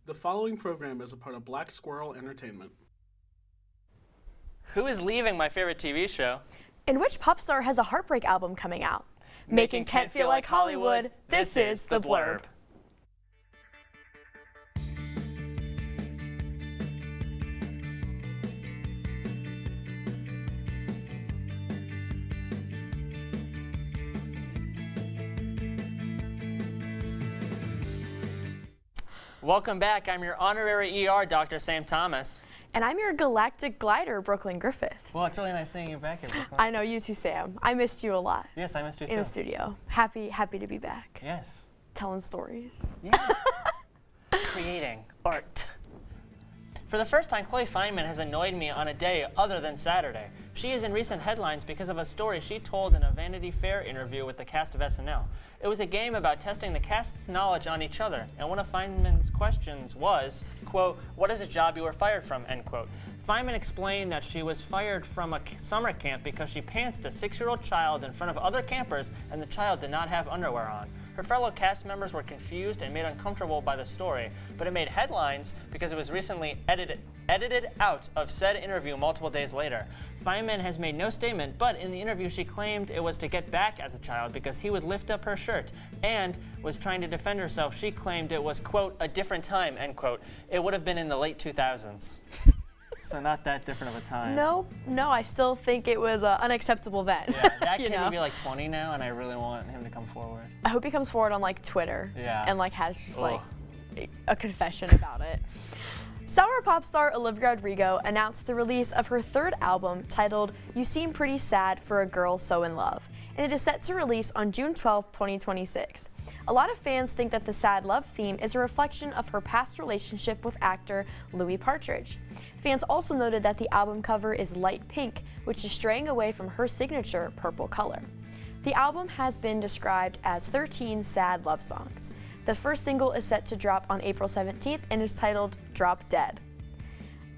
The following program is a part of Black Squirrel Entertainment. Who is leaving my favorite TV show? And which pop star has a heartbreak album coming out? Making Kent feel like Hollywood, this is The Blurb. Welcome back. I'm your honorary ER, Dr. Sam Thomas. And I'm your galactic glider, Brooklyn Griffiths. Well, it's really nice seeing you back here, Brooklyn. I know, you too, Sam. I missed you a lot. Yes, I missed you too. In the studio. Happy to be back. Yes. Telling stories. Yeah. Creating art. For the first time, Chloe Fineman has annoyed me on a day other than Saturday. She is in recent headlines because of a story she told in a Vanity Fair interview with the cast of SNL. It was a game about testing the cast's knowledge on each other, and one of Fineman's questions was, quote, "What is a job you were fired from?" end quote. Fineman explained that she was fired from a summer camp because she pantsed a 6-year-old child in front of other campers and the child did not have underwear on. Her fellow cast members were confused and made uncomfortable by the story, but it made headlines because it was recently edited out of said interview multiple days later. Fineman has made no statement, but in the interview she claimed it was to get back at the child because he would lift up her shirt, and was trying to defend herself. She claimed it was, quote, "a different time," end quote. It would have been in the late 2000s. So not that different of a time. No, I still think it was an unacceptable event. Yeah, that kid would be like 20 now, and I really want him to come forward. I hope he comes forward on like Twitter. Yeah. And like has just like a confession about it. Sour pop star Olivia Rodrigo announced the release of her third album titled You Seem Pretty Sad for a Girl So in Love, and it is set to release on June 12, 2026. A lot of fans think that the sad love theme is a reflection of her past relationship with actor Louis Partridge. Fans also noted that the album cover is light pink, which is straying away from her signature purple color. The album has been described as 13 sad love songs. The first single is set to drop on April 17th and is titled Drop Dead.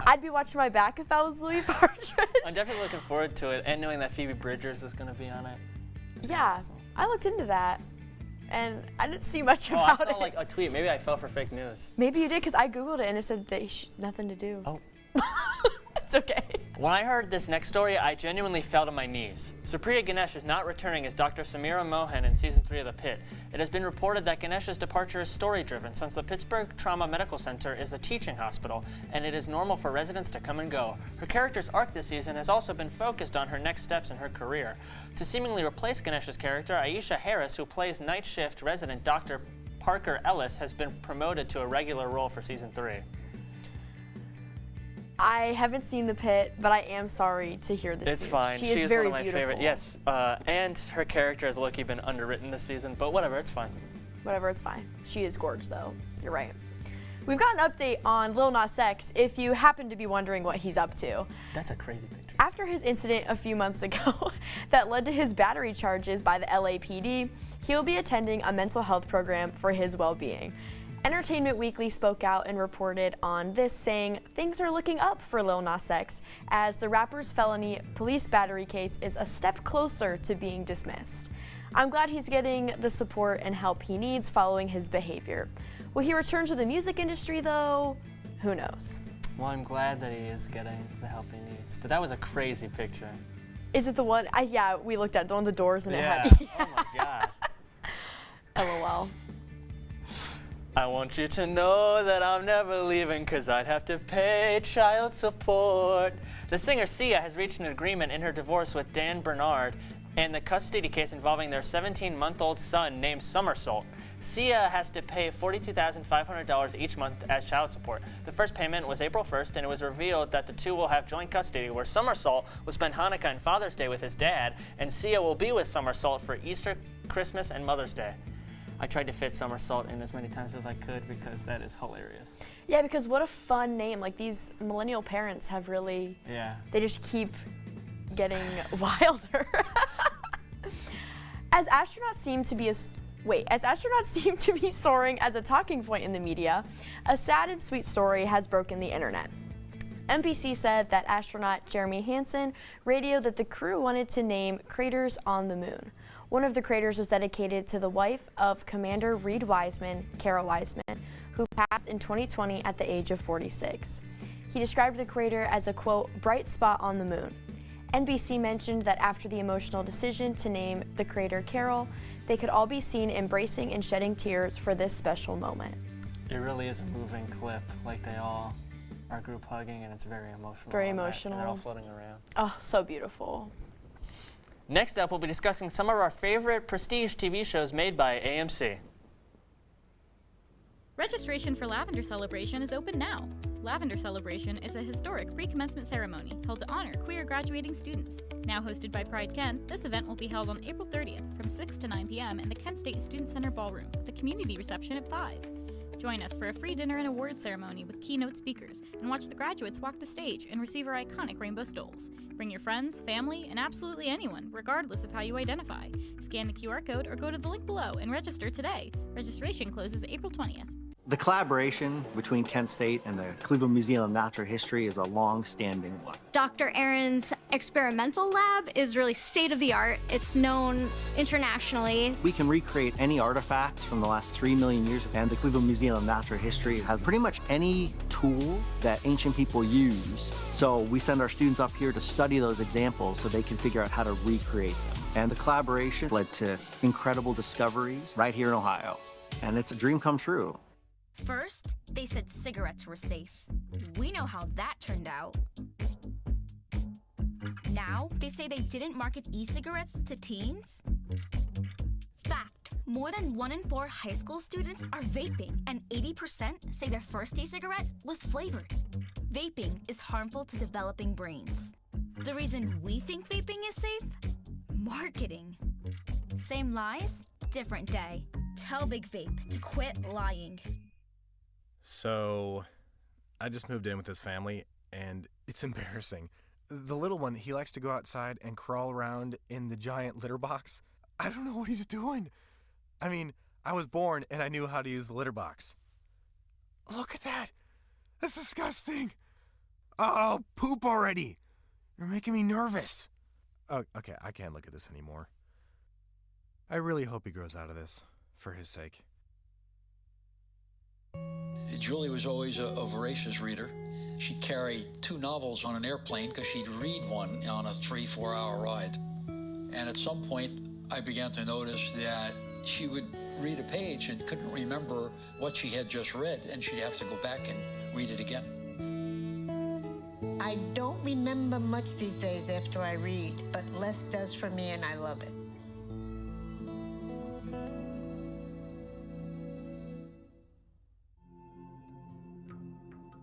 I'd be watching my back if I was Louis Partridge. I'm definitely looking forward to it, and knowing that Phoebe Bridgers is going to be on it. Yeah, Awesome. I looked into that, and I didn't see much about it. I saw like a tweet. Maybe I fell for fake news. Maybe you did, because I Googled it and it said they nothing to do. Oh. It's okay. When I heard this next story, I genuinely fell to my knees. Supriya Ganesh is not returning as Dr. Samira Mohan in Season 3 of The Pit. It has been reported that Ganesh's departure is story-driven, since the Pittsburgh Trauma Medical Center is a teaching hospital, and it is normal for residents to come and go. Her character's arc this season has also been focused on her next steps in her career. To seemingly replace Ganesh's character, Aisha Harris, who plays night shift resident Dr. Parker Ellis, has been promoted to a regular role for Season 3. I haven't seen The Pit, but I am sorry to hear this It's news. fine. She is very one of my beautiful. favorite. Yes, and her character has low-key been underwritten this season, but whatever, it's fine. Whatever, it's fine. She is gorgeous, though. You're right. We've got an update on Lil Nas X, if you happen to be wondering what he's up to. That's a crazy picture. After his incident a few months ago that led to his battery charges by the LAPD, he'll be attending a mental health program for his well-being. Entertainment Weekly spoke out and reported on this, saying things are looking up for Lil Nas X as the rapper's felony police battery case is a step closer to being dismissed. I'm glad he's getting the support and help he needs following his behavior. Will he return to the music industry though? Who knows? Well, I'm glad that he is getting the help he needs, but that was a crazy picture. Is it the one? Yeah, we looked at the one with the doors and it had. Oh my God. LOL. I want you to know that I'm never leaving because I'd have to pay child support. The singer Sia has reached an agreement in her divorce with Dan Bernard and the custody case involving their 17-month-old son named Somersault. Sia has to pay $42,500 each month as child support. The first payment was April 1st, and it was revealed that the two will have joint custody, where Somersault will spend Hanukkah and Father's Day with his dad, and Sia will be with Somersault for Easter, Christmas, and Mother's Day. I tried to fit Somersault in as many times as I could because that is hilarious. Yeah, because what a fun name. Like, these millennial parents have really, they just keep getting wilder. As astronauts seem to be soaring as a talking point in the media, a sad and sweet story has broken the internet. NBC said that astronaut Jeremy Hansen radioed that the crew wanted to name craters on the moon. One of the craters was dedicated to the wife of Commander Reed Wiseman, Kara Wiseman, who who passed in 2020 at the age of 46. He described the crater as a, quote, bright spot on the moon. NBC mentioned that after the emotional decision to name the crater Carol, they could all be seen embracing and shedding tears for this special moment. It really is a moving clip, like they all are group hugging, and it's very emotional. Very and emotional. they're all floating around. Oh, so beautiful. Next up, we'll be discussing some of our favorite prestige TV shows made by AMC. Registration for Lavender Celebration is open now. Lavender Celebration is a historic pre-commencement ceremony held to honor queer graduating students. Now hosted by Pride Ken, this event will be held on April 30th from 6 to 9 p.m. in the Kent State Student Center Ballroom with a community reception at 5. Join us for a free dinner and award ceremony with keynote speakers and watch the graduates walk the stage and receive our iconic rainbow stoles. Bring your friends, family, and absolutely anyone, regardless of how you identify. Scan the QR code or go to the link below and register today. Registration closes April 20th. The collaboration between Kent State and the Cleveland Museum of Natural History is a long-standing one. Dr. Aaron's experimental lab is really state-of-the-art. It's known internationally. We can recreate any artifact from the last 3 million years, and the Cleveland Museum of Natural History has pretty much any tool that ancient people use. So we send our students up here to study those examples so they can figure out how to recreate them. And the collaboration led to incredible discoveries right here in Ohio. And it's a dream come true. First, they said cigarettes were safe. We know how that turned out. Now, they say they didn't market e-cigarettes to teens. Fact, more than 1 in 4 high school students are vaping, and 80% say their first e-cigarette was flavored. Vaping is harmful to developing brains. The reason we think vaping is safe? Marketing. Same lies, different day. Tell Big Vape to quit lying. So, I just moved in with his family, and it's embarrassing. The little one, he likes to go outside and crawl around in the giant litter box. I don't know what he's doing. I mean, I was born and I knew how to use the litter box. Look at that. That's disgusting. Oh, poop already. You're making me nervous. Oh, okay, I can't look at this anymore. I really hope he grows out of this, for his sake. Julie was always a voracious reader. She carried 2 novels on an airplane because she'd read one on a 3-4 hour ride. And at some point, I began to notice that she would read a page and couldn't remember what she had just read, and she'd have to go back and read it again. I don't remember much these days after I read, but less does for me, and I love it.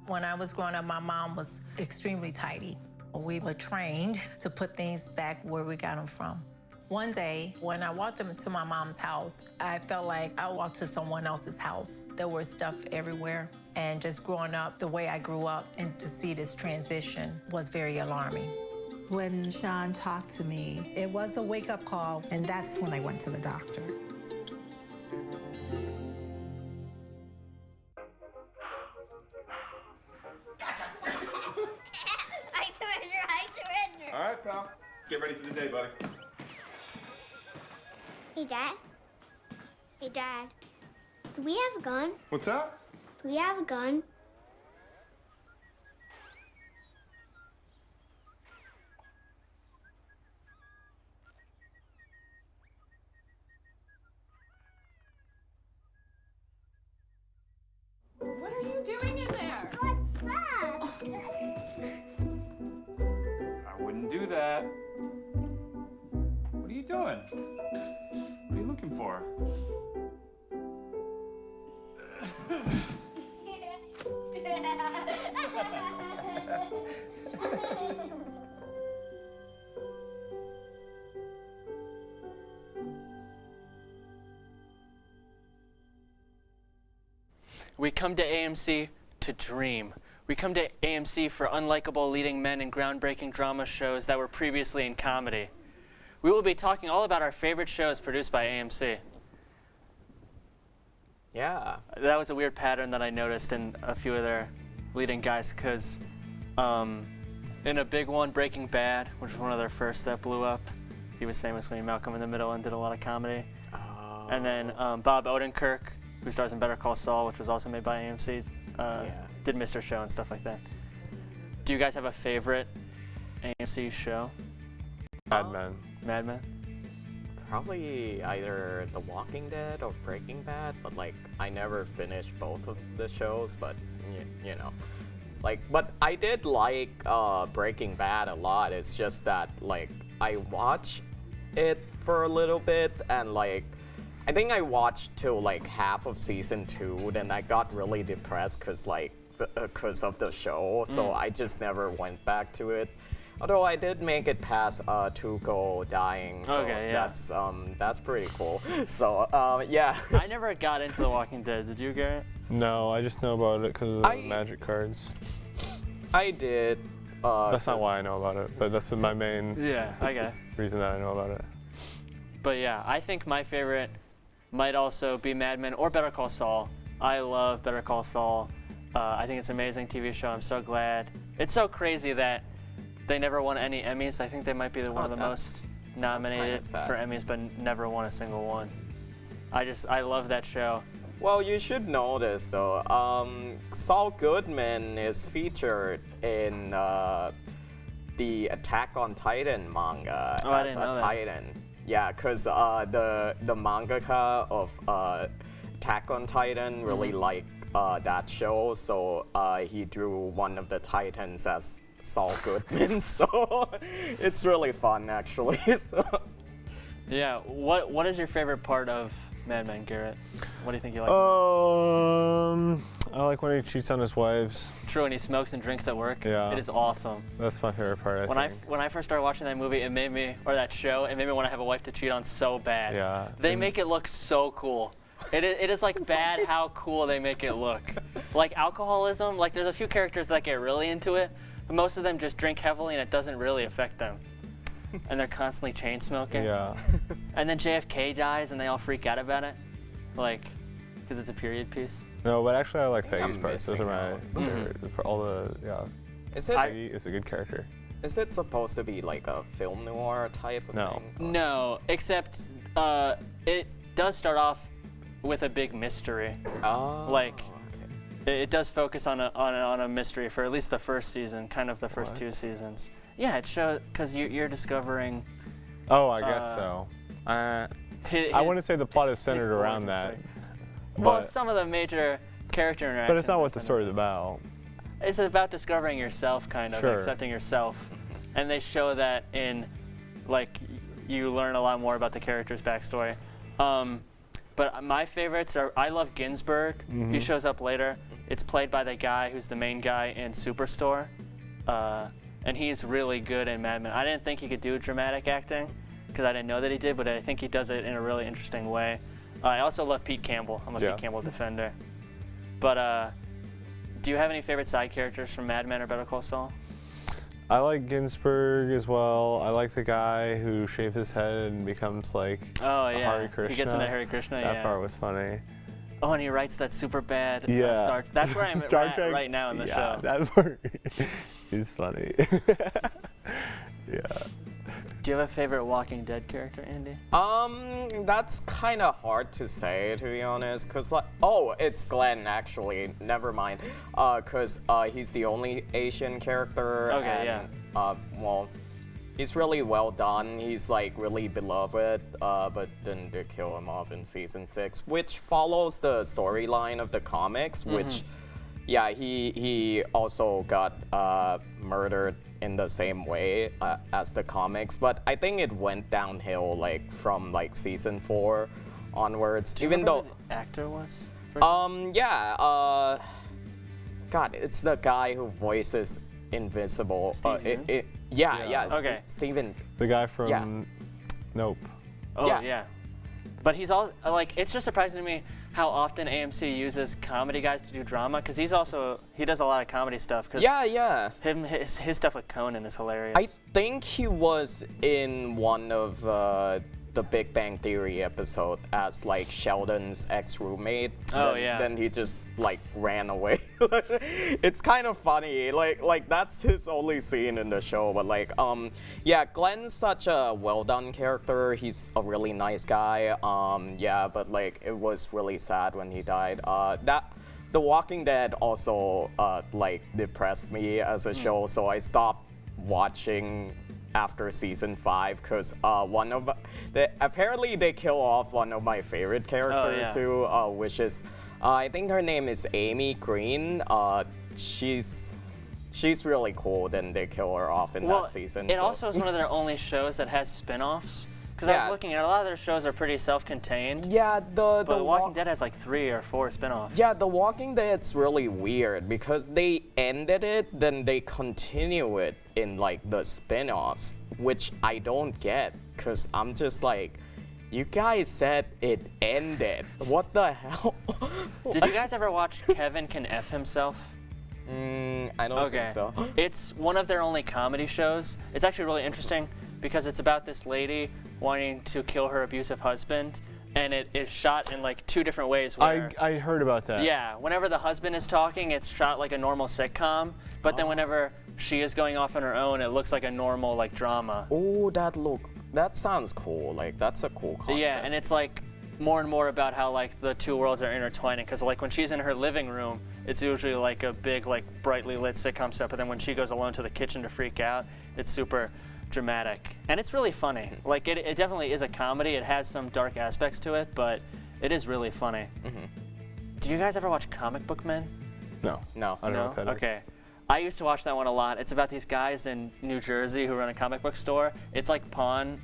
When I was growing up, my mom was extremely tidy. We were trained to put things back where we got them from. One day, when I walked into my mom's house, I felt like I walked to someone else's house. There was stuff everywhere. And just growing up the way I grew up, and to see this transition was very alarming. When Sean talked to me, it was a wake-up call, and that's when I went to the doctor. All right, pal. Get ready for the day, buddy. Hey, Dad. Hey, Dad. Do we have a gun? What's that? Do we have a gun? What are you doing in there? What's that? I wouldn't do that. What are you doing? What are you looking for? We come to AMC to dream. We come to AMC for unlikable leading men in groundbreaking drama shows that were previously in comedy. We will be talking all about our favorite shows produced by AMC. Yeah. That was a weird pattern that I noticed in a few of their leading guys, because in a big one, Breaking Bad, which was one of their first that blew up, he was famously Malcolm in the Middle and did a lot of comedy. Oh. And then Bob Odenkirk who stars in Better Call Saul, which was also made by AMC, did Mr. Show and stuff like that. Do you guys have a favorite AMC show? Mad Men. Mad Men? Probably either The Walking Dead or Breaking Bad, but like I never finished both of the shows, but you know. Like, but I did like Breaking Bad a lot. It's just that like I watched it for a little bit and like I think I watched till like half of season 2, then I got really depressed because of the show, so I just never went back to it. Although I did make it past Tuco dying, so that's pretty cool. So yeah. I never got into The Walking Dead. Did you, Garrett? No, I just know about it because of the magic cards. I did. That's not why I know about it, but that's my main reason that I know about it. But yeah, I think my favorite might also be Mad Men or Better Call Saul. I love Better Call Saul. I think it's an amazing TV show. I'm so glad. It's so crazy that they never won any Emmys. I think they might be one of the most nominated for Emmys, but never won a single one. I love that show. Well, you should know this though. Saul Goodman is featured in the Attack on Titan manga as a Titan. Yeah, because the mangaka of Attack on Titan really liked that show, so he drew one of the Titans as Saul Goodman. So it's really fun, actually. So. Yeah. What is your favorite part of Mad Men, Garrett? What do you think you like? I like when he cheats on his wives. True, and he smokes and drinks at work. Yeah. It is awesome. That's my favorite part. When I first started watching that movie, it made me want to have a wife to cheat on so bad. Yeah. They make it look so cool. It is like bad how cool they make it look. Like alcoholism, like there's a few characters that get really into it, but most of them just drink heavily and it doesn't really affect them. And they're constantly chain smoking. Yeah. And then JFK dies and they all freak out about it, like, because it's a period piece. No, but actually I like Peggy's parts. Those are my favorite. Is it? Peggy is a good character. Is it supposed to be like a film noir type of thing? No, except it does start off with a big mystery. Oh. Like, it does focus on a mystery for at least the first season, kind of the first 2 seasons. Yeah, it shows because you're discovering. Oh, I guess so. I wouldn't say the plot is centered around that. Well, some of the major character interactions. But it's not what the story's about. It's about discovering yourself, kind of, Sure. accepting yourself, and they show that in, like, you learn a lot more about the character's backstory. But my favorites are, I love Ginsberg. He shows up later. It's played by the guy who's the main guy in Superstore. And he's really good in Mad Men. I didn't think he could do dramatic acting, because I didn't know that he did, but I think he does it in a really interesting way. I also love Pete Campbell. I'm a Pete Campbell defender. But do you have any favorite side characters from Mad Men or Better Call Saul? I like Ginsberg as well. I like the guy who shaves his head and becomes like Hare Krishna. He gets into Hare Krishna, That part was funny. Oh, and he writes that super bad Star that's where I'm at right now in the show. That part is funny. Yeah. Do you have a favorite Walking Dead character, Andy? That's kind of hard to say, to be honest, because it's Glenn, actually. Never mind. Because he's the only Asian character. Okay, well, he's really well done. He's like really beloved, but then they kill him off in season 6, which follows the storyline of the comics, which, yeah, he also got murdered in the same way as the comics, but I think it went downhill like from like season 4 onwards. Do you remember who the actor was? God, it's the guy who voices Invisible. Okay. Steven. The guy from Nope. Oh yeah. But he's all like, it's just surprising to me how often AMC uses comedy guys to do drama, because he does a lot of comedy stuff. His stuff with Conan is hilarious. I think he was in one of the Big Bang Theory episode as like Sheldon's ex-roommate. Oh, then, yeah. Then he just like ran away. It's kind of funny. Like that's his only scene in the show. But like, yeah, Glenn's such a well-done character. He's a really nice guy. Yeah, but like it was really sad when he died. The Walking Dead also like depressed me as a show, so I stopped watching after season 5 because apparently they kill off one of my favorite characters too, which is I think her name is Amy Green. She's really cool. Then they kill her off in that season. It also is one of their only shows that has spin-offs. Because I was looking at a lot of their shows are pretty self-contained. Yeah, but The Walking Dead has like 3 or 4 spin-offs. Yeah, The Walking Dead's really weird because they ended it, then they continue it in like the spin-offs, which I don't get because I'm just like, you guys said it ended. What the hell? Did you guys ever watch Kevin Can F Himself? I don't think so. It's one of their only comedy shows. It's actually really interesting because it's about this lady wanting to kill her abusive husband, and it is shot in like 2 different ways. Where, I heard about that. Yeah, whenever the husband is talking, it's shot like a normal sitcom, but then whenever she is going off on her own, it looks like a normal like drama. Oh, that sounds cool. Like that's a cool concept. Yeah, and it's like more and more about how like the 2 worlds are intertwining, because like when she's in her living room, it's usually like a big like brightly lit sitcom stuff, but then when she goes alone to the kitchen to freak out, it's super dramatic, and it's really funny. Like it definitely is a comedy. It has some dark aspects to it, but it is really funny. Do you guys ever watch Comic Book Men? No. No. I don't know what that is. Okay. I used to watch that one a lot. It's about these guys in New Jersey who run a comic book store. It's like Pawn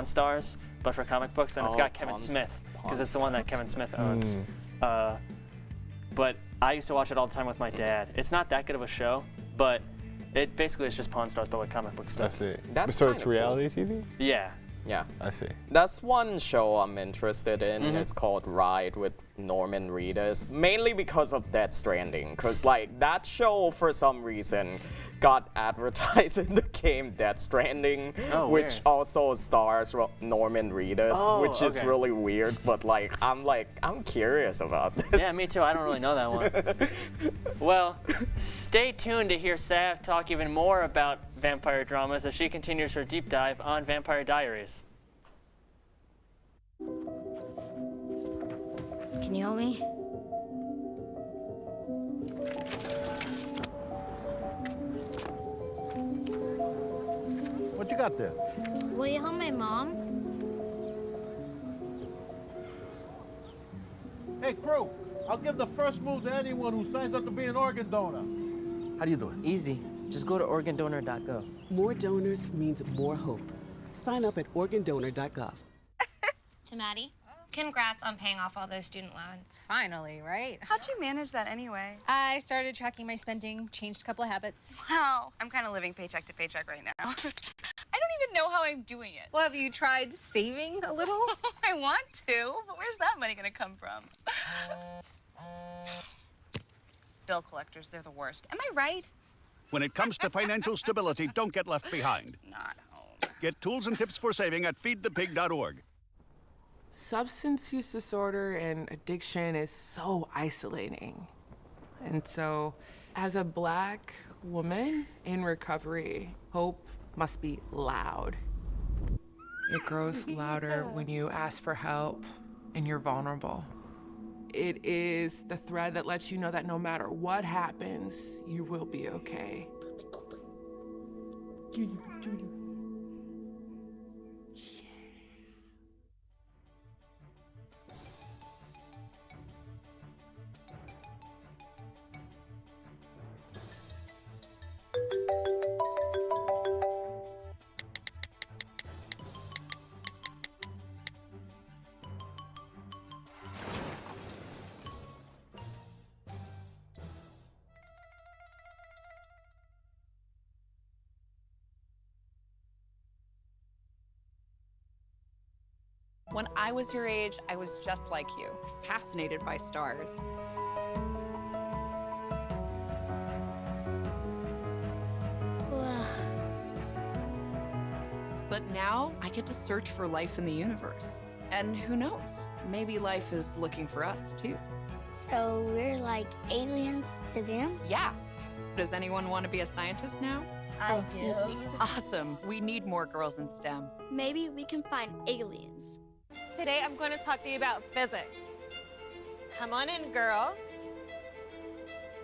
Stars, but for comic books, and it's got Kevin Smith, because it's the one that Kevin Smith owns. But I used to watch it all the time with my dad. It's not that good of a show, but it basically is just Pawn Stars, but with comic book stuff. I see. That's so kinda it's cool. reality TV? Yeah. Yeah. I see. That's one show I'm interested in. It's called Ride with Norman Reedus, mainly because of Death Stranding. Because like that show, for some reason, got advertised in the game Death Stranding, which also stars Norman Reedus, which is really weird. But like I'm curious about this. Yeah, me too. I don't really know that one. Well, stay tuned to hear Sav talk even more about vampire dramas as she continues her deep dive on Vampire Diaries. Can you help me? What you got there? Will you help my mom? Hey, crew, I'll give the first move to anyone who signs up to be an organ donor. How do you do it? Easy. Just go to organdonor.gov. More donors means more hope. Sign up at organdonor.gov. To Maddie, congrats on paying off all those student loans. Finally, right? How'd you manage that anyway? I started tracking my spending, changed a couple of habits. Wow, I'm kind of living paycheck to paycheck right now. I don't even know how I'm doing it. Well, have you tried saving a little? I want to, but where's that money gonna come from? Bill collectors, they're the worst. Am I right? When it comes to financial stability, don't get left behind. Not home. Get tools and tips for saving at feedthepig.org. Substance use disorder and addiction is so isolating. And so, as a Black woman in recovery, hope must be loud. It grows louder when you ask for help and you're vulnerable. It is the thread that lets you know that no matter what happens, you will be okay. When I was your age, I was just like you, fascinated by stars. But now I get to search for life in the universe. And who knows? Maybe life is looking for us too. So we're like aliens to them? Yeah. Does anyone want to be a scientist now? I do. Awesome. We need more girls in STEM. Maybe we can find aliens. Today I'm going to talk to you about physics. Come on in, girls.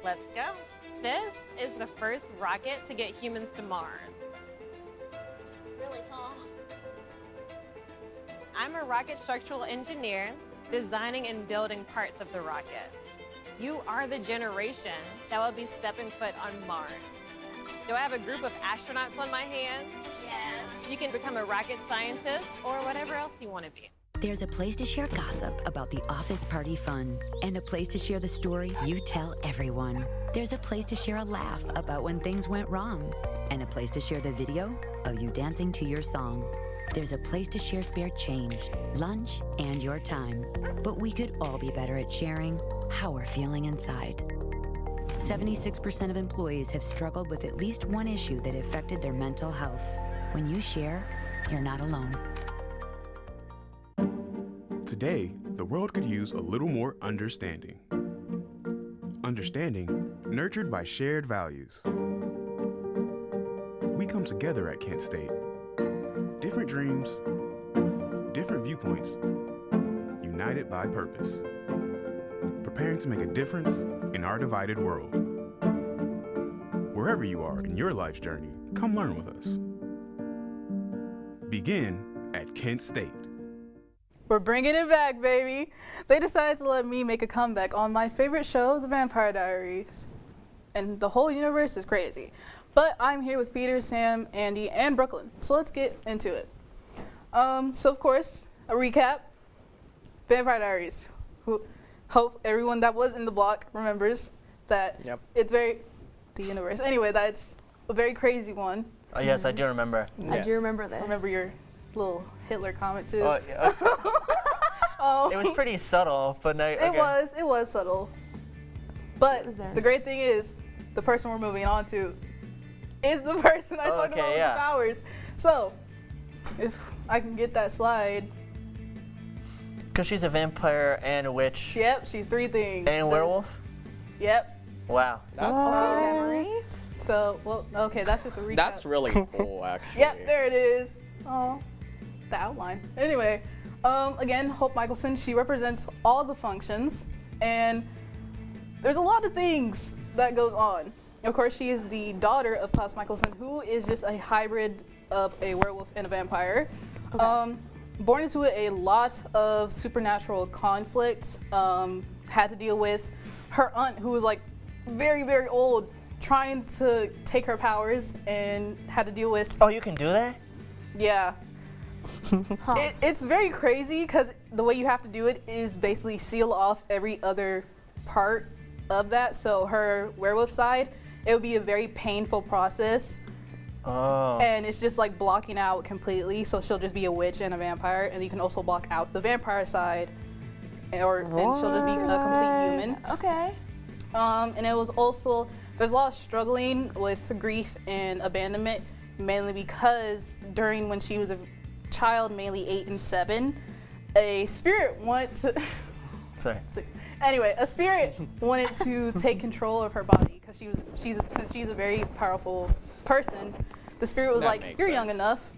Let's go. This is the first rocket to get humans to Mars. Really tall. I'm a rocket structural engineer, designing and building parts of the rocket. You are the generation that will be stepping foot on Mars. Do I have a group of astronauts on my hands? Yes. You can become a rocket scientist or whatever else you want to be. There's a place to share gossip about the office party fun, and a place to share the story you tell everyone. There's a place to share a laugh about when things went wrong, and a place to share the video of you dancing to your song. There's a place to share spare change, lunch, and your time. But we could all be better at sharing how we're feeling inside. 76% of employees have struggled with at least one issue that affected their mental health. When you share, you're not alone. Today, the world could use a little more understanding. Understanding nurtured by shared values. We come together at Kent State. Different dreams, different viewpoints, united by purpose. Preparing to make a difference in our divided world. Wherever you are in your life's journey, come learn with us. Begin at Kent State. We're bringing it back, baby. They decided to let me make a comeback on my favorite show, The Vampire Diaries. And the whole universe is crazy. But I'm here with Peter, Sam, Andy, and Brooklyn. So let's get into it. So of course, a recap. Vampire Diaries. Hope everyone that was in the block remembers that it's the universe. Anyway, that's a very crazy one. Oh, yes, I do remember. I do remember this. Remember your little Hitler comment too. Oh, yeah. It was pretty subtle, but no, okay. It was subtle. But the great thing is, the person we're moving on to is the person I talked about with the powers. So, if I can get that slide. Because she's a vampire and a witch. Yep, she's three things. And a werewolf? Yep. Wow. That's memory. So, well, okay, that's just a recap. That's really cool, actually. Yep, there it is. Oh, the outline. Anyway, again, Hope Michelson, she represents all the functions, and there's a lot of things that goes on. Of course, she is the daughter of Klaus Michelson, who is just a hybrid of a werewolf and a vampire. Okay. Born into a lot of supernatural conflict, had to deal with her aunt, who was like very, very old, trying to take her powers, and had to deal with. Oh, you can do that? Yeah. It's very crazy because the way you have to do it is basically seal off every other part of that. So her werewolf side, it would be a very painful process. Oh. And it's just like blocking out completely. So she'll just be a witch and a vampire, and you can also block out the vampire side, and she'll just be a complete human. Okay. And it was also, there's a lot of struggling with grief and abandonment, mainly because during when she was a child, mainly 8 and 7, a spirit wanted to. Sorry. Anyway, a spirit wanted to take control of her body because since she's a very powerful person. The spirit was like, "You're young enough.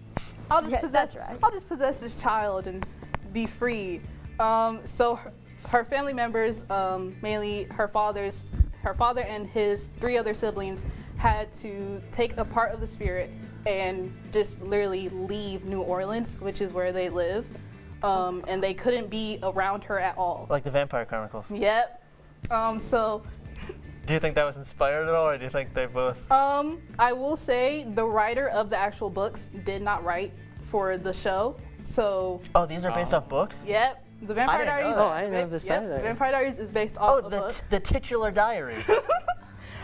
I'll just possess this child and be free." So her family members, mainly her father and his 3 other siblings, had to take a part of the spirit and just literally leave New Orleans, which is where they live. And they couldn't be around her at all. Like the Vampire Chronicles. Yep. So. Do you think that was inspired at all, or do you think they both? I will say the writer of the actual books did not write for the show, so. Oh, these are based off books? Yep. The Vampire Diaries. Oh, I didn't know this either. The Vampire Diaries is based off a book. The titular diary.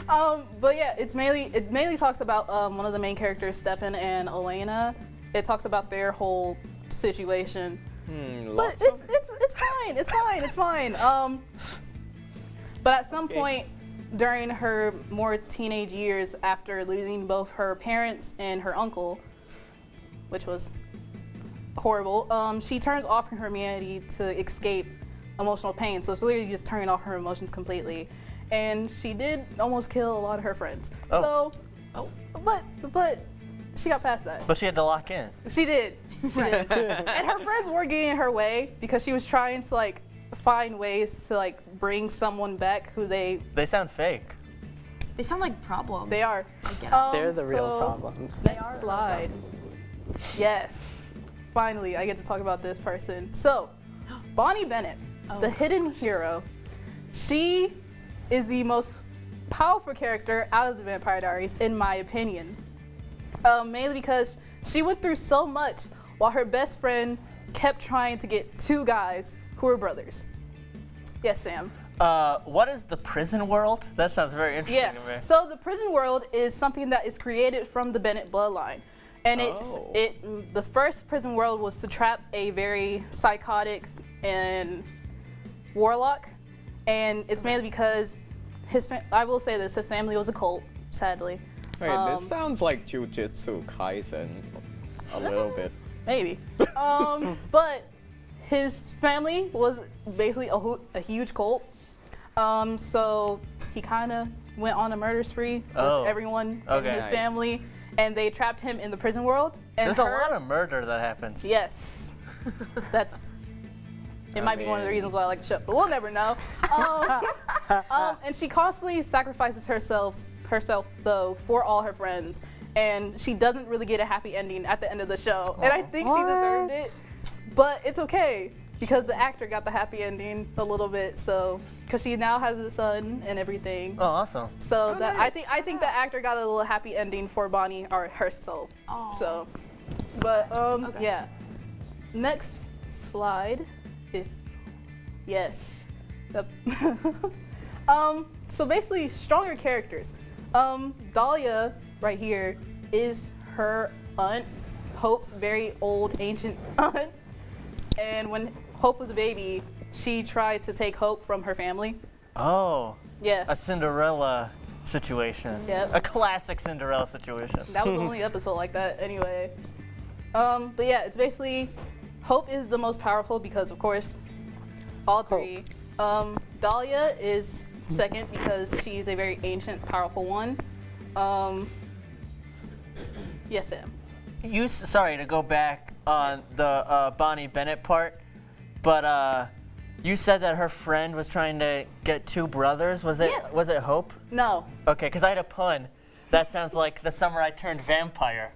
But yeah, it mainly talks about one of the main characters, Stefan and Elena. It talks about their whole situation. But it's fine. But at some point during her more teenage years, after losing both her parents and her uncle, which was horrible. She turns off her humanity to escape emotional pain. So it's literally just turning off her emotions completely. And she did almost kill a lot of her friends. But she got past that. But she had to lock in. She did. She did. And her friends were getting in her way because she was trying to like find ways to like bring someone back who they sound fake. They sound like problems. They are. They're the real problems. Next slide. Yes. Finally, I get to talk about this person. So, Bonnie Bennett, the hidden hero. She is the most powerful character out of the Vampire Diaries, in my opinion. Mainly because she went through so much while her best friend kept trying to get two guys who were brothers. Yes, Sam. What is the prison world? That sounds very interesting to me. So the prison world is something that is created from the Bennett bloodline. And the first prison world was to trap a very psychotic and warlock. And it's mainly because I will say this, his family was a cult, sadly. Wait, this sounds like Jujutsu Kaisen a little bit. Maybe. But his family was basically a huge cult. So he kind of went on a murder spree with everyone in his family, and they trapped him in the prison world. And there's a lot of murder that happens. Yes. It might be one of the reasons why I like the show, but we'll never know. And she constantly sacrifices herself though for all her friends, and she doesn't really get a happy ending at the end of the show. And I think she deserved it, but it's okay because the actor got the happy ending a little bit. So because she now has a son and everything. Oh, awesome. So I think the actor got a little happy ending for Bonnie or herself. So, but yeah. Next slide. Yes. Yep. So basically, stronger characters. Dahlia, right here, is her aunt, Hope's very old, ancient aunt. And when Hope was a baby, she tried to take Hope from her family. Oh. Yes. A Cinderella situation. Yep. A classic Cinderella situation. That was the only episode like that, anyway. But yeah, it's basically Hope is the most powerful because, of course, all three. Dahlia is second because she's a very ancient, powerful one. Yes, Sam. Sorry to go back on the Bonnie Bennett part, but you said that her friend was trying to get two brothers. Was it Hope? No. Okay, because I had a pun. That sounds like the summer I turned vampire.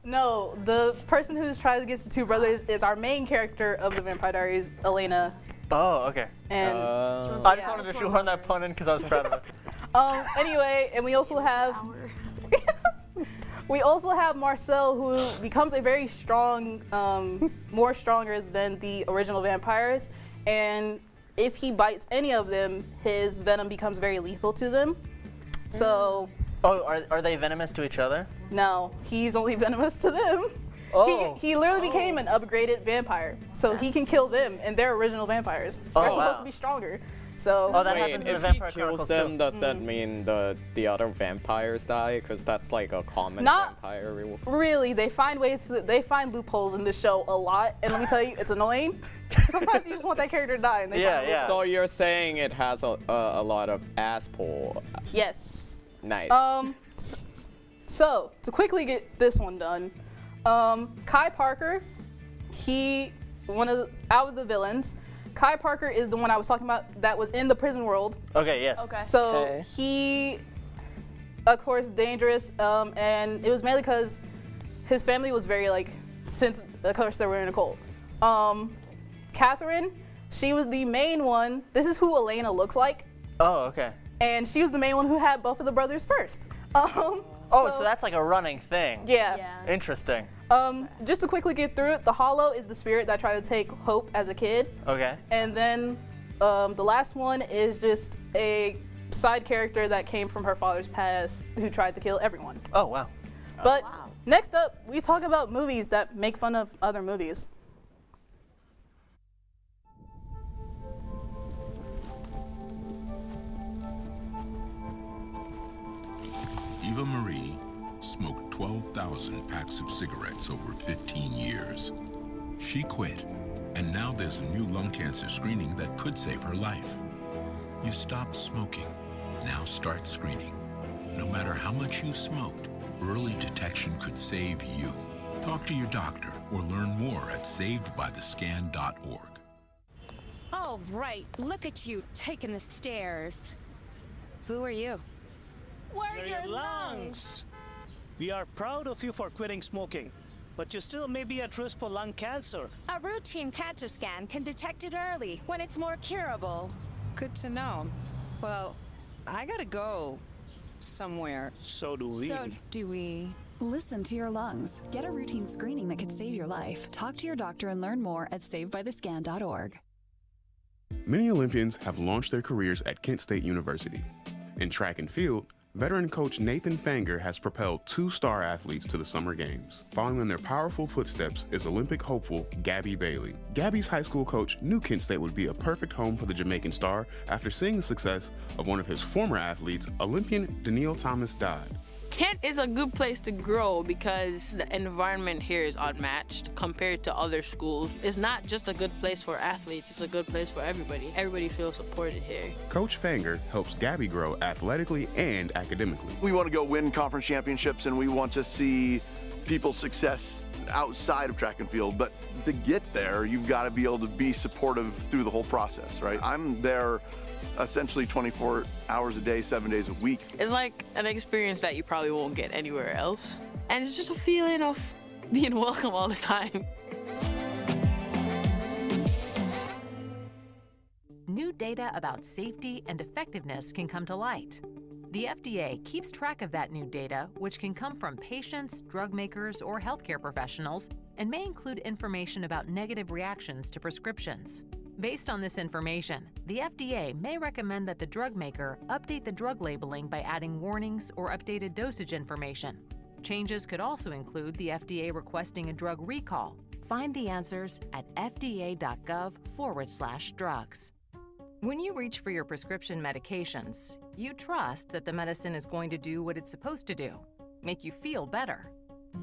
No, the person who's trying to get the two brothers is our main character of the Vampire Diaries, Elena. Oh, okay. And I just wanted to shoehorn that pun in because I was proud of it. Anyway, and we also have Marcel, who becomes a very strong, more stronger than the original vampires, and if he bites any of them, his venom becomes very lethal to them. So. Oh, are they venomous to each other? No, he's only venomous to them. Oh. He literally became an upgraded vampire, so he can kill them, and they're original vampires. They're supposed to be stronger. So. Oh, that happens in the Vampire If he kills Chronicles them, too. does that mean the other vampires die? Because that's like a common vampire rule. Really, they find loopholes in this show a lot, and let me tell you, it's annoying. Sometimes you just want that character to die, and they find loopholes. So you're saying it has a lot of ass pull. Yes. Nice. So to quickly get this one done, Kai Parker, out of the villains, Kai Parker is the one I was talking about that was in the prison world. Okay, yes. Okay. So he, of course, dangerous, and it was mainly because his family was very since of course they were in a cult. Catherine, she was the main one. This is who Elena looks like. Oh, okay. And she was the main one who had both of the brothers first. So that's like a running thing. Yeah. Interesting. Just to quickly get through it, the Hollow is the spirit that tried to take Hope as a kid. Okay. And then the last one is just a side character that came from her father's past who tried to kill everyone. Oh, wow. But next up, we talk about movies that make fun of other movies. Eva Marie smoked 12 100,000 packs of cigarettes over 15 years. She quit, and now there's a new lung cancer screening that could save her life. You stopped smoking. Now start screening. No matter how much you smoked, early detection could save you. Talk to your doctor or learn more at savedbythescan.org. All right, look at you taking the stairs. Who are you? We're your lungs. We are proud of you for quitting smoking, but you still may be at risk for lung cancer. A routine cancer scan can detect it early when it's more curable. Good to know. Well, I gotta go somewhere. So do we. So do we. Listen to your lungs. Get a routine screening that could save your life. Talk to your doctor and learn more at savedbythescan.org. Many Olympians have launched their careers at Kent State University. In track and field, veteran coach Nathan Fanger has propelled 2 star athletes to the Summer Games. Following in their powerful footsteps is Olympic hopeful Gabby Bailey. Gabby's high school coach knew Kent State would be a perfect home for the Jamaican star after seeing the success of one of his former athletes, Olympian Danielle Thomas-Dodd. Kent is a good place to grow because the environment here is unmatched compared to other schools. It's not just a good place for athletes, it's a good place for everybody. Everybody feels supported here. Coach Fanger helps Gabby grow athletically and academically. We want to go win conference championships and we want to see people's success outside of track and field, but to get there, you've got to be able to be supportive through the whole process, right? I'm there essentially 24 hours a day, 7 days a week. It's like an experience that you probably won't get anywhere else. And it's just a feeling of being welcome all the time. New data about safety and effectiveness can come to light. The FDA keeps track of that new data, which can come from patients, drug makers, or healthcare professionals, and may include information about negative reactions to prescriptions. Based on this information, the FDA may recommend that the drug maker update the drug labeling by adding warnings or updated dosage information. Changes could also include the FDA requesting a drug recall. Find the answers at fda.gov/drugs. When you reach for your prescription medications, you trust that the medicine is going to do what it's supposed to do, make you feel better.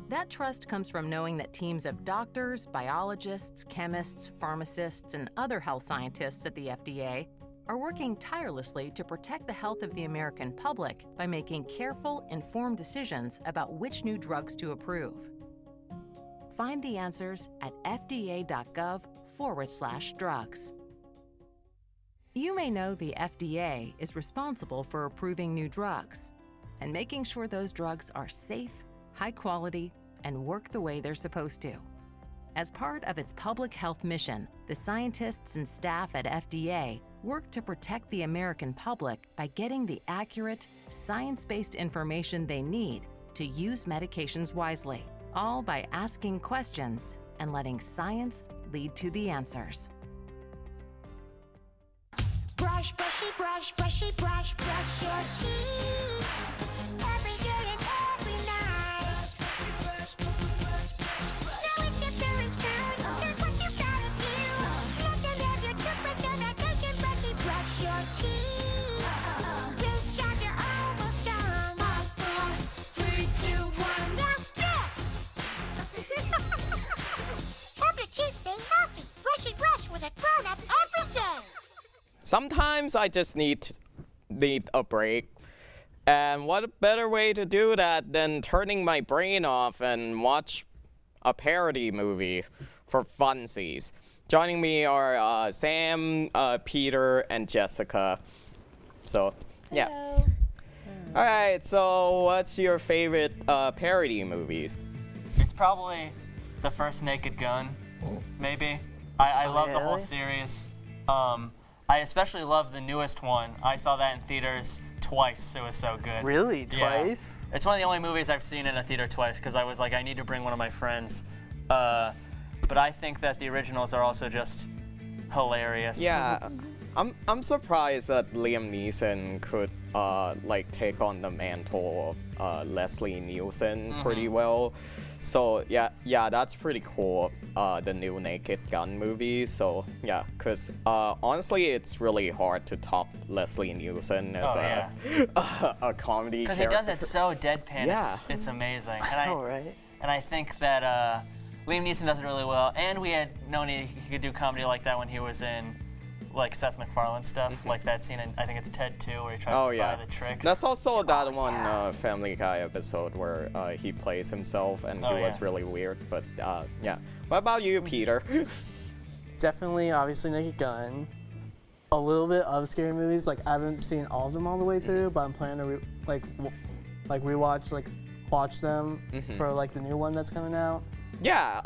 That trust comes from knowing that teams of doctors, biologists, chemists, pharmacists, and other health scientists at the FDA are working tirelessly to protect the health of the American public by making careful, informed decisions about which new drugs to approve. Find the answers at fda.gov/drugs. You may know the FDA is responsible for approving new drugs and making sure those drugs are safe, high quality, and work the way they're supposed to. As part of its public health mission, the scientists and staff at FDA work to protect the American public by getting the accurate, science-based information they need to use medications wisely, all by asking questions and letting science lead to the answers. Brush, brushy, brush, brushy, brush, brush your teeth. Every day and every night. Now it's your parents' turn. Here's what you gotta do. Let them have your toothbrush so that they can brushy brush your teeth. Good job, you're almost done. 5, 4, 3, 2, 1. That's it. Help your teeth stay healthy. Brushy brush with a grown-up every day. Sometimes I just need a break. And what a better way to do that than turning my brain off and watch a parody movie for funsies. Joining me are Sam, Peter, and Jessica. So, yeah. Hello. All right, so what's your favorite parody movies? It's probably The First Naked Gun, maybe. I love the whole really? series. I especially love the newest one. I saw that in theaters twice. It was so good. Really? Yeah. Twice? It's one of the only movies I've seen in a theater twice because I was like, I need to bring one of my friends. But I think that the originals are also just hilarious. Yeah, I'm surprised that Liam Neeson could like take on the mantle of Leslie Nielsen pretty well. So yeah, that's pretty cool. The new Naked Gun movie. So yeah, cause honestly, it's really hard to top Leslie Nielsen as a comedy. Because he does it so deadpan. Yeah. It's amazing. I know, right? And I think that Liam Neeson does it really well. And we had known he could do comedy like that when he was in like Seth MacFarlane stuff, like that scene in I think it's Ted 2 where he tries to buy the tricks. That's also that one Family Guy episode where he plays himself and he was really weird. But yeah. What about you, Peter? Definitely, obviously, Naked Gun. A little bit of scary movies. Like I haven't seen all of them all the way through, but I'm planning to watch them for like the new one that's coming out. Yeah,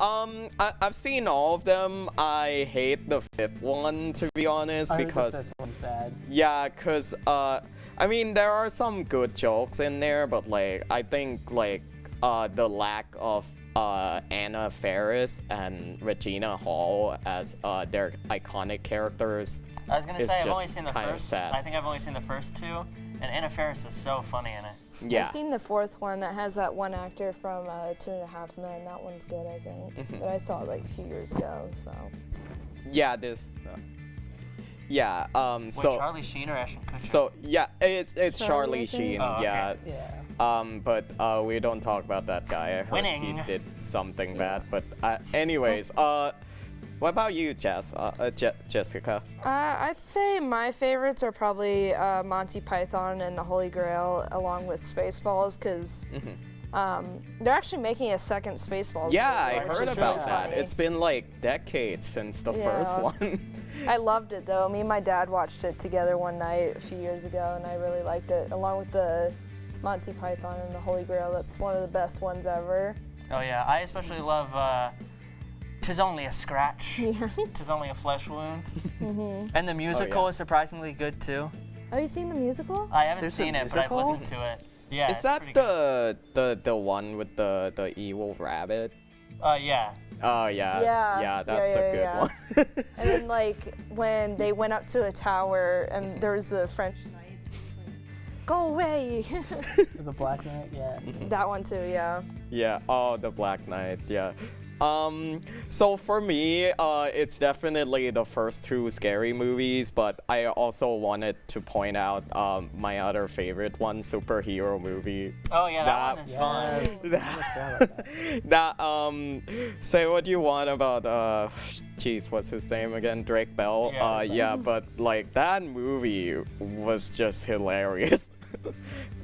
I've seen all of them. I hate the 5th one, to be honest, because the 5th one's bad. Yeah, cause I mean there are some good jokes in there, but like I think like the lack of Anna Faris and Regina Hall as their iconic characters. I was gonna say I've only seen the kind of first. sad. I think I've only seen the first 2, and Anna Faris is so funny in it. Yeah. I've seen the 4th one that has that one actor from 2.5 Men. That one's good, I think. But I saw it like a few years ago, so. Yeah, this. Yeah. Wait, So. Charlie Sheen or Ashton Kutcher? So yeah, it's Charlie Charlie Sheen. Oh, okay. Yeah. But we don't talk about that guy. I heard Winning. he did something bad. But anyways, what about you, Jessica? I'd say my favorites are probably Monty Python and the Holy Grail, along with Spaceballs, because they're actually making a second Spaceballs. Yeah, movie, I which heard is about really that. funny. It's been like decades since the first one. I loved it though. Me and my dad watched it together one night a few years ago, and I really liked it. Along with the Monty Python and the Holy Grail, that's one of the best ones ever. Oh yeah, I especially love 'Tis Only a Scratch. Yeah. 'Tis Only a Flesh Wound. Mhm. And the musical is surprisingly good too. Have you seen the musical? I haven't seen it, but I've listened to it. Yeah. Is it's that pretty the one with the evil rabbit? Yeah. Oh yeah. That's a good one. And then like when they went up to a tower and there was the French knights, and he's like, "Go away." The Black Knight, yeah. That one too, yeah. Yeah. Oh, the Black Knight. Yeah. So for me, it's definitely the first 2 scary movies, but I also wanted to point out my other favorite one, superhero movie. Oh yeah, that one is fun. Say what you want about geez, what's his name again? Drake Bell. Yeah, but like that movie was just hilarious.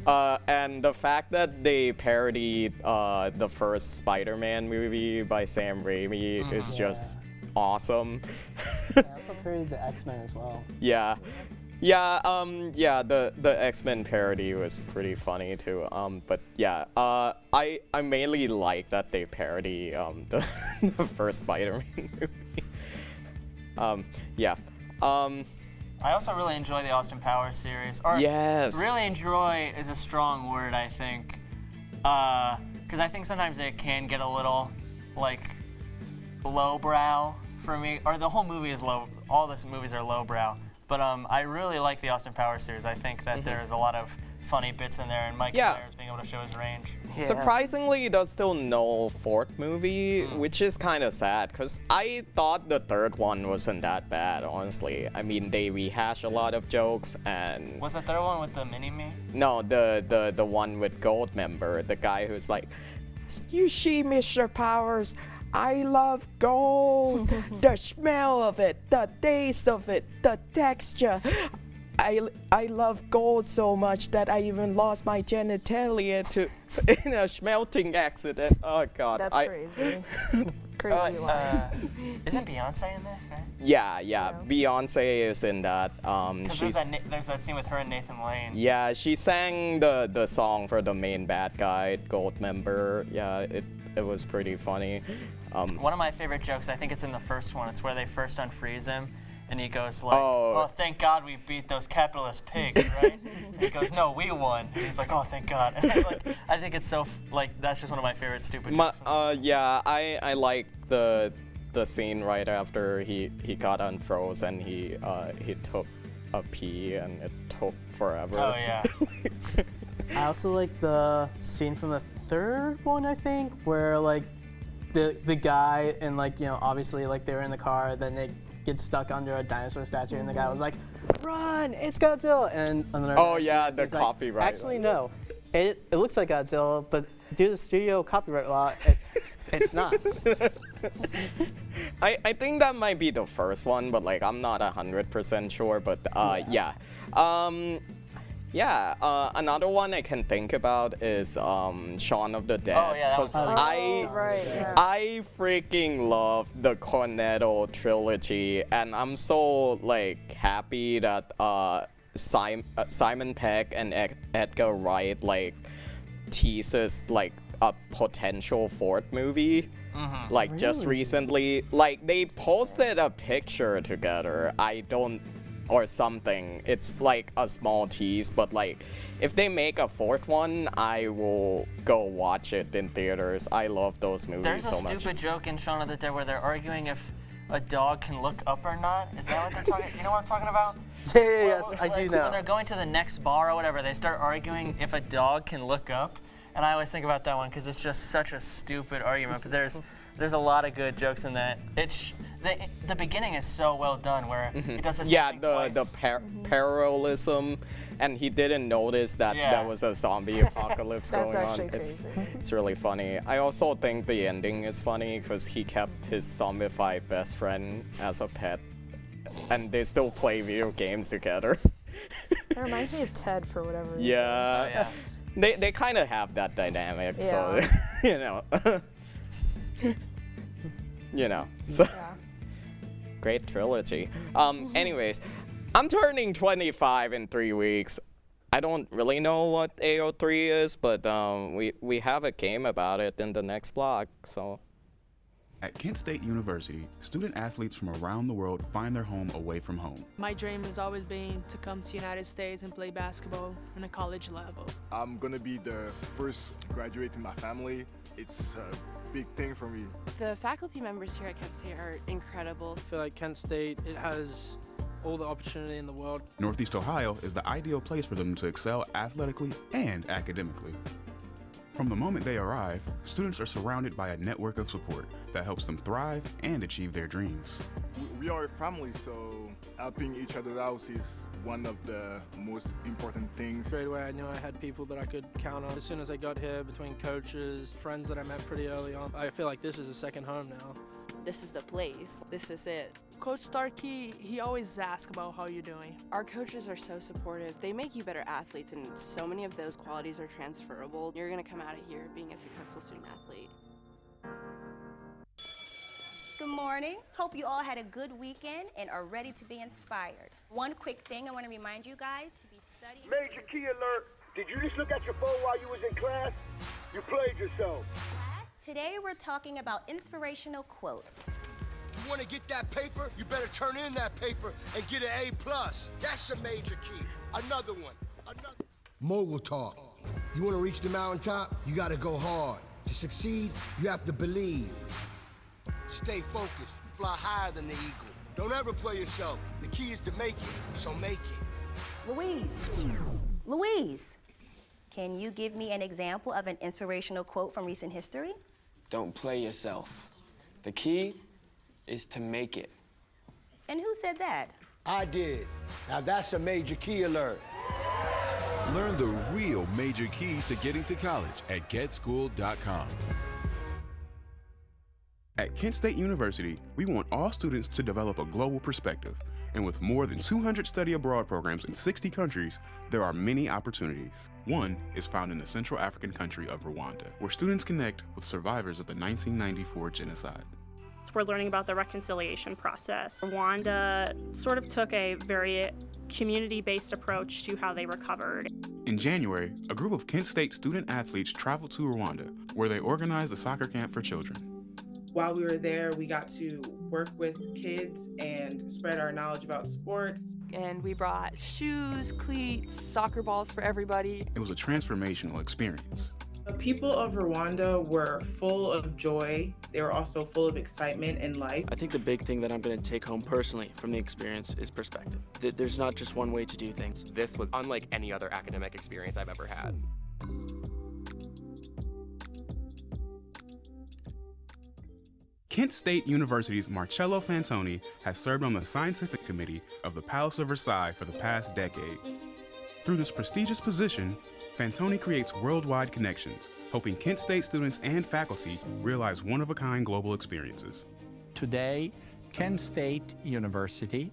And the fact that they parodied the first Spider-Man movie by Sam Raimi is just awesome. I also parodied the X-Men as well. Yeah. The X-Men parody was pretty funny too. But yeah, I mainly like that they parody the first Spider-Man movie. Yeah. I also really enjoy the Austin Powers series. Or yes. Really enjoy is a strong word, I think. Because I think sometimes it can get a little, like, lowbrow for me. Or the whole movie is low. All these movies are lowbrow. But I really like the Austin Powers series. I think that there's a lot of funny bits in there, and Mike Myers being able to show his range. Yeah. Surprisingly, there's still no 4th movie, which is kind of sad, because I thought the 3rd one wasn't that bad, honestly. I mean, they rehash a lot of jokes, and... Was the 3rd one with the mini-me? No, the one with Goldmember, the guy who's like, "You see, Mr. Powers, I love gold. The smell of it, the taste of it, the texture. I love gold so much that I even lost my genitalia in a smelting accident." Oh God. That's crazy. Crazy line. Isn't Beyonce in there? Right? Yeah. Beyonce is in that. There's that scene with her and Nathan Lane. Yeah, she sang the song for the main bad guy, Goldmember. Yeah, it was pretty funny. One of my favorite jokes, I think it's in the first one. It's where they first unfreeze him. And he goes like, "Oh, thank God we beat those capitalist pigs, right?" And he goes, "No, we won." And he's like, "Oh, thank God." And I think it's so that's just one of my favorite stupid jokes. Yeah, I like the scene right after he got unfroze and he took a pee and it took forever. Oh yeah. I also like the scene from the third one, I think, where like the guy and like, you know, obviously like they were in the car, then they get stuck under a dinosaur statue, and the guy was like, "Run, it's Godzilla!" And oh yeah, the he's like, copyright. Actually, no, it looks like Godzilla, but due to studio copyright law, it's not. I think that might be the first one, but like I'm not 100% sure. But yeah. Another one I can think about is Shaun of the Dead. Oh, yeah, that was I freaking love the Cornetto trilogy, and I'm so like happy that Simon Pegg and Edgar Wright like teases like a potential fourth movie. Like just recently, like they posted a picture together. Or something. It's like a small tease, but like if they make a fourth one, I will go watch it in theaters. I love those movies so much. There's a stupid joke in Shaun of the Dead where they're arguing if a dog can look up or not. Is that what they're talking? Do you know what I'm talking about? Yes, I do know. When they're going to the next bar or whatever, they start arguing if a dog can look up. And I always think about that one because it's just such a stupid argument. But there's a lot of good jokes in that. The beginning is so well done where it does the same thing twice. the parallelism, and he didn't notice that there was a zombie apocalypse going on. It's really funny. I also think the ending is funny because he kept his zombified best friend as a pet, and they still play video games together. It reminds me of Ted for whatever reason. Yeah. They kind of have that dynamic, so you know. So great trilogy. Anyways, I'm turning 25 in 3 weeks. I don't really know what AO3 is, but we have a game about it in the next blog, so. At Kent State University, student athletes from around the world find their home away from home. My dream has always been to come to the United States and play basketball on a college level. I'm gonna be the first graduate in my family. It's a big thing for me. The faculty members here at Kent State are incredible. I feel like Kent State, it has all the opportunity in the world. Northeast Ohio is the ideal place for them to excel athletically and academically. From the moment they arrive, students are surrounded by a network of support that helps them thrive and achieve their dreams. We are a family, so helping each other out is one of the most important things. Straight away, I knew I had people that I could count on. As soon as I got here, between coaches, friends that I met pretty early on, I feel like this is a second home now. This is the place. This is it. Coach Starkey, he always asks about how you're doing. Our coaches are so supportive. They make you better athletes, and so many of those qualities are transferable. You're going to come out of here being a successful student athlete. Good morning. Hope you all had a good weekend and are ready to be inspired. One quick thing I want to remind you guys to be studying. Major key alert. Did you just look at your phone while you was in class? You played yourself. Today we're talking about inspirational quotes. You want to get that paper, you better turn in that paper and get an A+. That's a major key. Another one. Mogul talk. You want to reach the mountaintop, you got to go hard. To succeed, you have to believe. Stay focused. Fly higher than the eagle. Don't ever play yourself. The key is to make it, so make it. Louise, can you give me an example of an inspirational quote from recent history? Don't play yourself. The key is to make it. And who said that? I did. Now that's a major key alert. Learn the real major keys to getting to college at getschool.com. At Kent State University, we want all students to develop a global perspective. And with more than 200 study abroad programs in 60 countries, there are many opportunities. One is found in the Central African country of Rwanda, where students connect with survivors of the 1994 genocide. We're learning about the reconciliation process. Rwanda sort of took a very community-based approach to how they recovered. In January, a group of Kent State student athletes traveled to Rwanda, where they organized a soccer camp for children. While we were there, we got to work with kids and spread our knowledge about sports. And we brought shoes, cleats, soccer balls for everybody. It was a transformational experience. The people of Rwanda were full of joy. They were also full of excitement and life. I think the big thing that I'm going to take home personally from the experience is perspective. There's not just one way to do things. This was unlike any other academic experience I've ever had. Kent State University's Marcello Fantoni has served on the scientific committee of the Palace of Versailles for the past decade. Through this prestigious position, Fantoni creates worldwide connections, helping Kent State students and faculty realize one-of-a-kind global experiences. Today, Kent State University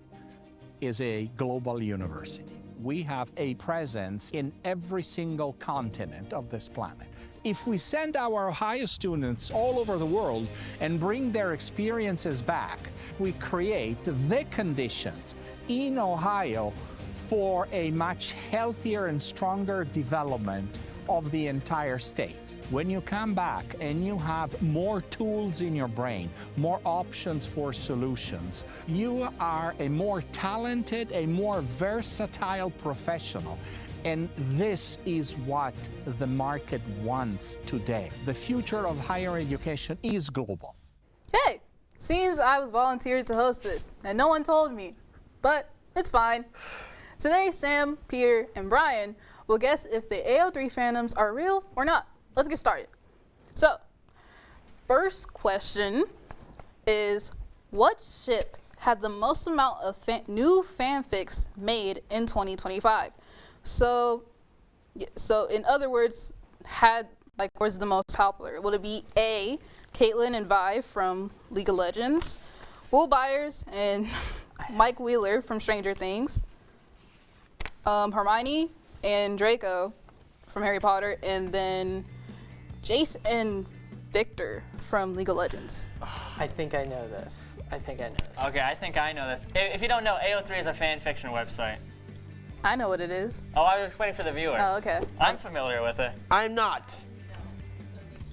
is a global university. We have a presence in every single continent of this planet. If we send our Ohio students all over the world and bring their experiences back, we create the conditions in Ohio for a much healthier and stronger development of the entire state. When you come back and you have more tools in your brain, more options for solutions, you are a more talented, a more versatile professional. And this is what the market wants today. The future of higher education is global. Hey, seems I was volunteered to host this, and no one told me, but it's fine. Today, Sam, Peter, and Brian will guess if the AO3 fandoms are real or not. Let's get started. So, first question is, what ship had the most amount of new fanfics made in 2025? So in other words, was the most popular? Would it be A, Caitlyn and Vi from League of Legends, Will Byers and Mike Wheeler from Stranger Things, Hermione and Draco from Harry Potter, and then Jace and Victor from League of Legends? I think I know this. Okay, I think I know this. If you don't know, AO3 is a fan fiction website. I know what it is. Oh, I was waiting for the viewers. Oh, okay. I'm familiar with it. I'm not.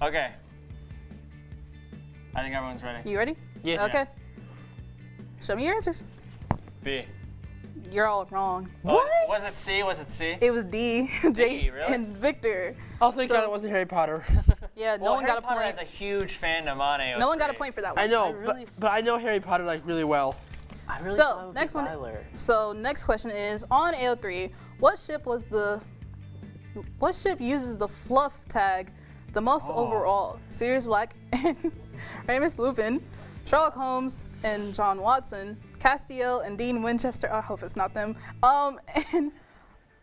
Okay. I think everyone's ready. You ready? Yeah. Okay. Show me your answers. B. You're all wrong. What? Was it C? Was it C? It was D. Jace really? and Victor. Oh, thank God it wasn't Harry Potter. Yeah, no Well, one Harry got a Potter point. has a huge fandom on AO3. No one got a point for that one. I know, but I know Harry Potter like really well. I really So next one. So next question is on AO3. What ship uses the fluff tag the most overall? Sirius Black and Remus Lupin, Sherlock Holmes and John Watson, Castiel and Dean Winchester. I hope it's not them. And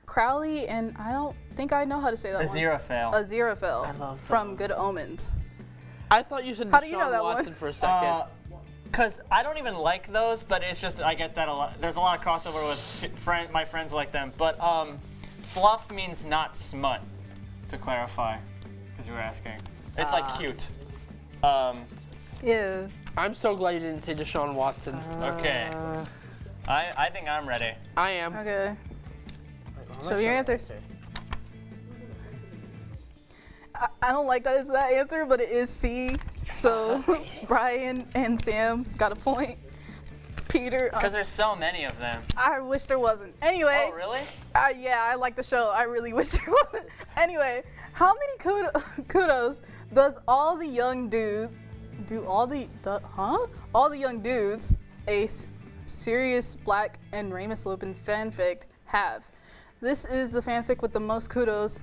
Crowley and I don't think I know how to say that one. Aziraphale from Good Omens. I thought you said How do you know Deshaun that Watson one? for a second. Because I don't even like those, but it's just I get that a lot. There's a lot of crossover with my friends like them. But fluff means not smut, to clarify, because you were asking. It's like cute. Yeah. I'm so glad you didn't say Deshaun Watson. Okay. I think I'm ready. I am. Okay. Show me your answers. I don't like that it's that answer, but it is C. So Brian and Sam got a point. Peter. Because there's so many of them. I wish there wasn't. Anyway. Oh, really? Yeah, I like the show. I really wish there wasn't. Anyway, how many kudos does all the young dudes, all the young dudes, a Sirius Black and Remus Lupin fanfic have? This is the fanfic with the most kudos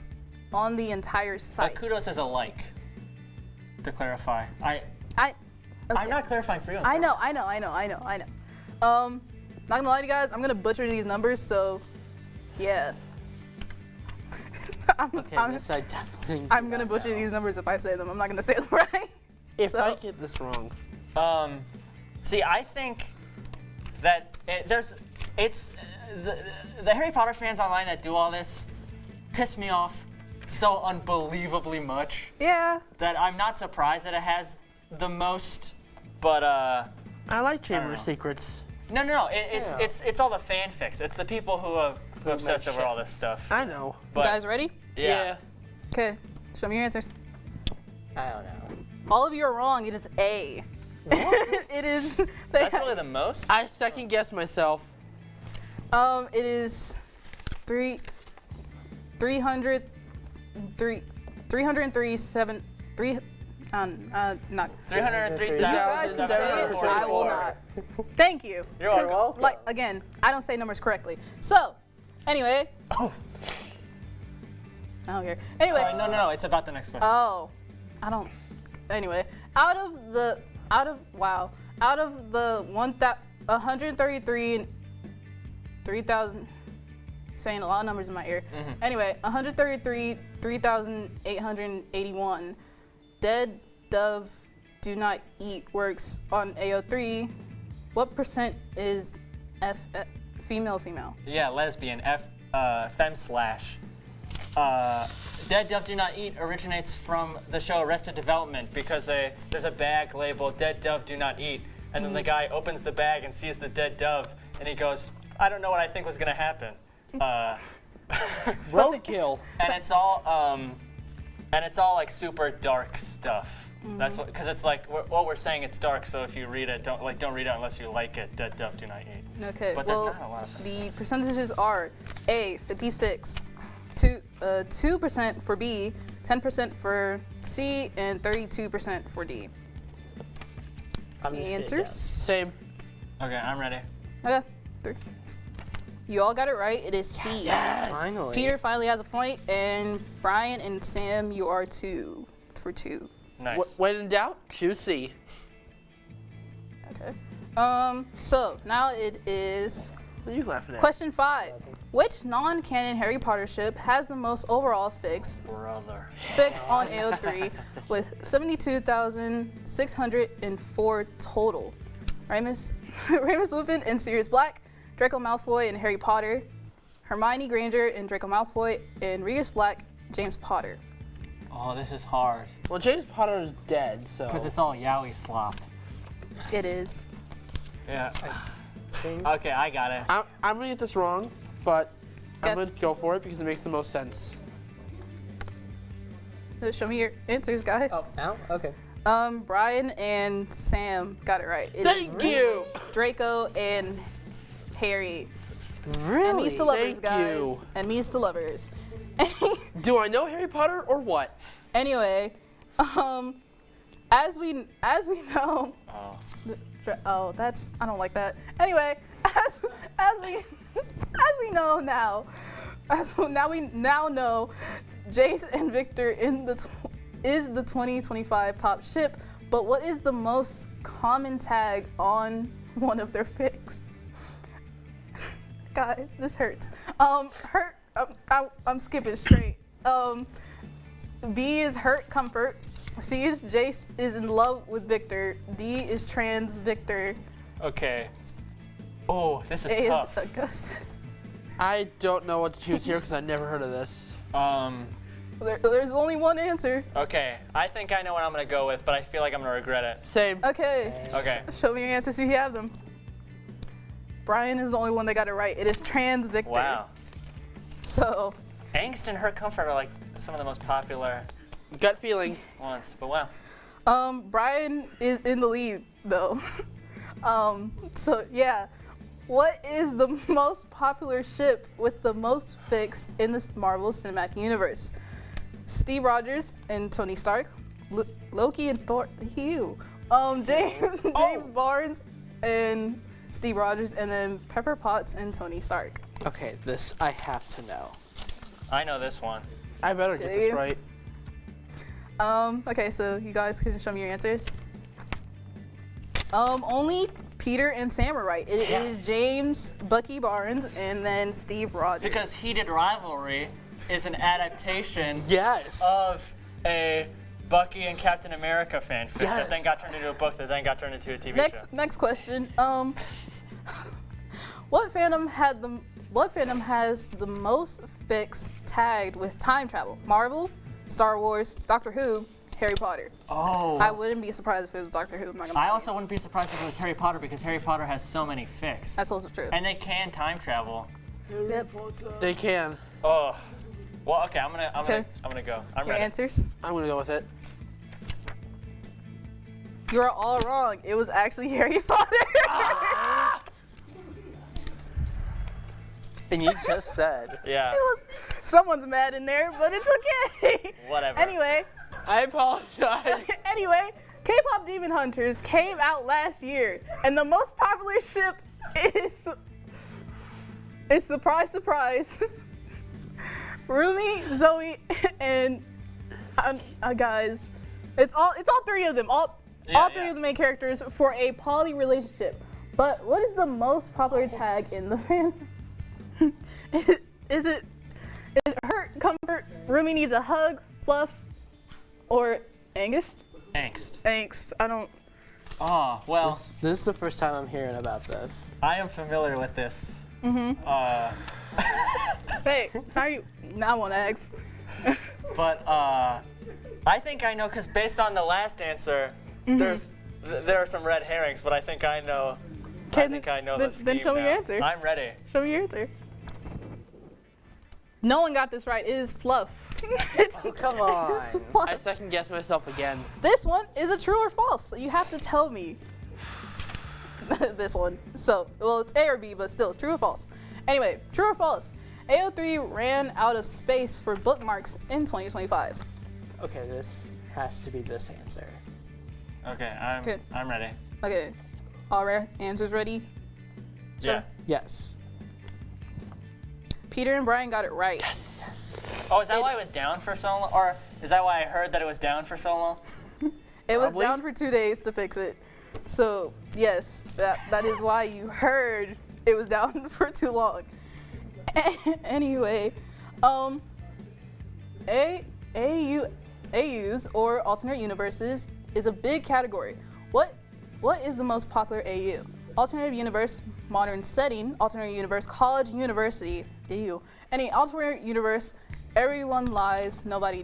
on the entire site. But kudos is a like, to clarify. Okay. I'm not clarifying for you. I know. Not gonna lie to you guys, I'm gonna butcher these numbers, so yeah. I'm gonna butcher these numbers if I say them. I'm not gonna say them right. If I get this wrong. See, I think that the Harry Potter fans online that do all this piss me off so unbelievably much. Yeah. That I'm not surprised that it has the most, but I like Chamber of Secrets. No. It's all the fanfics. It's the people who obsess over all this stuff. I know. You guys ready? Yeah. Okay. Show me your answers. I don't know. All of you are wrong. It is A. It is. That's really the most? I second guess myself. It is 300 not 303,000. You guys can say it. I will not. Thank you. You're 'Cause, welcome. Like again, I don't say numbers correctly. So, anyway. Oh. I don't care. Anyway. Sorry, no. It's about the next question. Oh, I don't. Anyway, out of the 133 and 3,000, saying a lot of numbers in my ear. Anyway, 133, 3,881. Dead Dove Do Not Eat works on AO3. What percent is female? Yeah, lesbian. Femme slash. Dead Dove Do Not Eat originates from the show Arrested Development because there's a bag labeled Dead Dove Do Not Eat, and then the guy opens the bag and sees the dead dove, and he goes, I don't know what I think was gonna happen. Roadkill. And it's all like super dark stuff. That's what, because it's like what we're saying. It's dark, so if you read it, don't read it unless you like it. Dead Dove Do Not Eat. Okay. But well, there's not a lot of the percentages are A 56, 2% for B, 10% for C, and 32% for D. I'm Any answers? Same. Okay, I'm ready. Okay. 3. You all got it right. It is C. Yes. Finally. Peter finally has a point, and Brian and Sam, you are 2 for 2. Nice. When in doubt, choose C. Okay. So now it is What are you laughing at? question 5. Which non-canon Harry Potter ship has the most overall fix on AO3 with 72,604 total? Remus Lupin and Sirius Black, Draco Malfoy and Harry Potter, Hermione Granger and Draco Malfoy, and Sirius Black, James Potter. Oh, this is hard. Well, James Potter is dead, so. Because it's all yaoi slop. It is. Yeah. Okay, I got it. I'm gonna get this wrong, but I'm gonna go for it because it makes the most sense. Show me your answers, guys. Oh, now? Okay. Brian and Sam got it right. It is Thank you. Draco and Harry. Really? And me's to lovers, Thank guys. you. And me's to lovers. Do I know Harry Potter or what? Anyway, as we know. Oh, that's, I don't like that. Anyway, as we know now, we now know, Jace and Victor is the 2025 top ship. But what is the most common tag on one of their fics? Guys, this hurts. I'm skipping straight. B is hurt comfort. C is Jace is in love with Victor. D is trans Victor. Okay. Oh, this is A tough. is Augustus. I don't know what to choose here because I never heard of this. There's only one answer. Okay, I think I know what I'm gonna go with, but I feel like I'm gonna regret it. Same. Okay. Okay. Show me your answers if you have them. Brian is the only one that got it right. It is trans Victor. Wow. So. Angst and hurt comfort are like some of the most popular gut feeling ones, but wow. Brian is in the lead though. So yeah. What is the most popular ship with the most fics in the Marvel Cinematic Universe? Steve Rogers and Tony Stark, Loki and Thor. James Barnes and Steve Rogers, and then Pepper Potts and Tony Stark. Okay, this I have to know. I know this one. I better get this right. Okay, so you guys can show me your answers. Only Peter and Sam are right. It is James Bucky Barnes and then Steve Rogers. Because Heated Rivalry is an adaptation yes. of a Bucky and Captain America fanfic Yes. that then got turned into a book that then got turned into a TV show. Next question. What fandom has the most fics tagged with time travel? Marvel, Star Wars, Doctor Who, Harry Potter. Oh. I wouldn't be surprised if it was Doctor Who. I'm not gonna I lie. also wouldn't be surprised if it was Harry Potter because Harry Potter has so many fics. That's also true. And they can time travel. Yep. They can. Oh. Well, okay, I'm gonna go. I'm Your ready. answers? I'm gonna go with it. You are all wrong. It was actually Harry Potter. And you just said. Yeah. It was Someone's mad in there, but it's okay. Whatever. Anyway. I apologize. Anyway, K-pop Demon Hunters came out last year, and the most popular ship is surprise, surprise, Rumi, Zoe, and guys. It's all three of them. All three of the main characters for a poly relationship. But what is the most popular tag in the fandom? Is it hurt, comfort, Rumi needs a hug, fluff, or angst? Angst. I don't. Oh, well. This is the first time I'm hearing about this. I am familiar with this. Mm-hmm. Hey, how are you? Now I want to ask. But I think I know, because based on the last answer, there are some red herrings, but I think I know. I think I know the scheme Then show me your now. answer. I'm ready. Show me your answer. No one got this right. It is fluff. Oh, come on. I second guess myself again. This one is a true or false. So you have to tell me this one. So, well, it's A or B, but still, true or false. Anyway, true or false? AO3 ran out of space for bookmarks in 2025. Okay, this has to be this answer. Okay, I'm ready. Okay, all right, answers ready? Sure. Yeah. Yes. Peter and Brian got it right. Yes. Oh, is that why it was down for so long? Or is that why I heard that it was down for so long? It was down for 2 days to fix it. So, yes, that is why you heard it was down for too long. Anyway, AUs or alternate universes is a big category. What is the most popular AU? Alternative universe, modern setting, alternate universe, college, university, AU. Any alternate universe, everyone lies, nobody